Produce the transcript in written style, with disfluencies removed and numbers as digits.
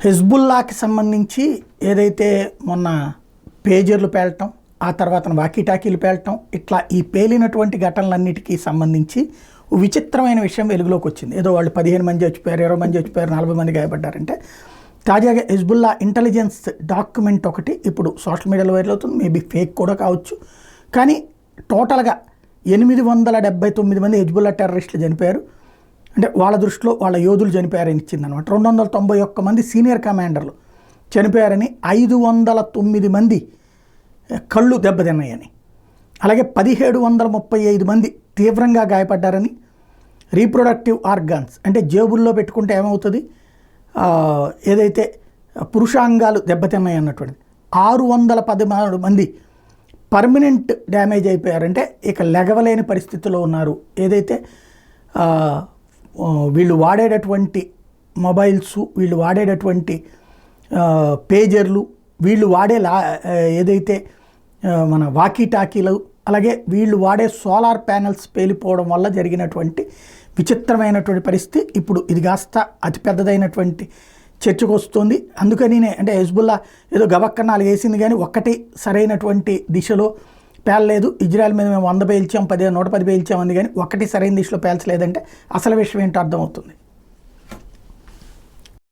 హెజ్బుల్లాకి సంబంధించి ఏదైతే మొన్న పేజర్లు పేలటం, ఆ తర్వాత వాకీటాకీలు పేలటం, ఇట్లా ఈ పేలినటువంటి ఘటనలన్నిటికీ సంబంధించి విచిత్రమైన విషయం వెలుగులోకి వచ్చింది. ఏదో వాళ్ళు 15 మంది చచ్చిపోయారు, 20 మంది చచ్చిపోయారు, 40 మంది గాయపడ్డారంటే తాజాగా హెజ్బుల్లా ఇంటెలిజెన్స్ డాక్యుమెంట్ ఒకటి ఇప్పుడు సోషల్ మీడియాలో వైరల్ అవుతుంది. మేబీ ఫేక్ కూడా కావచ్చు. కానీ టోటల్గా 879 మంది హెజ్బుల్లా టెర్రరిస్టులు చనిపోయారు. అంటే వాళ్ళ దృష్టిలో వాళ్ళ యోధులు చనిపోయారని ఇచ్చిందనమాట. 291 మంది సీనియర్ కమాండర్లు చనిపోయారని, 509 మంది కళ్ళు దెబ్బతిన్నాయని, అలాగే 1735 మంది తీవ్రంగా గాయపడ్డారని, రీప్రొడక్టివ్ ఆర్గాన్స్ అంటే జేబుల్లో పెట్టుకుంటే ఏమవుతుంది, ఏదైతే పురుషాంగాలు దెబ్బతిన్నాయి అన్నటువంటిది, 613 మంది పర్మనెంట్ డ్యామేజ్ అయిపోయారంటే ఇక లెగవలేని పరిస్థితిలో ఉన్నారు. ఏదైతే వీళ్ళు వాడేటటువంటి మొబైల్స్, వీళ్ళు వాడేటటువంటి పేజర్లు, వీళ్ళు వాడే ఏదైతే మన వాకీటాకీలు, అలాగే వీళ్ళు వాడే సోలార్ ప్యానెల్స్ పేలిపోవడం వల్ల జరిగినటువంటి విచిత్రమైనటువంటి పరిస్థితి ఇప్పుడు ఇది కాస్త అతిపెద్దదైనటువంటి చర్చకు వస్తుంది. అందుకని అంటే హెజ్బుల్లా ఏదో గబక్కన 4 వేసింది కానీ ఒక్కటి సరైనటువంటి దిశలో పేలలేదు. ఇజ్రాయెల్ మీద మేము 100 పేల్చాం, 110 పేల్చాం అంది కానీ ఒక్కటి సరైన దిశలో పేల్చలేదంటే అసలు విషయం ఏంటో అర్థమవుతుంది.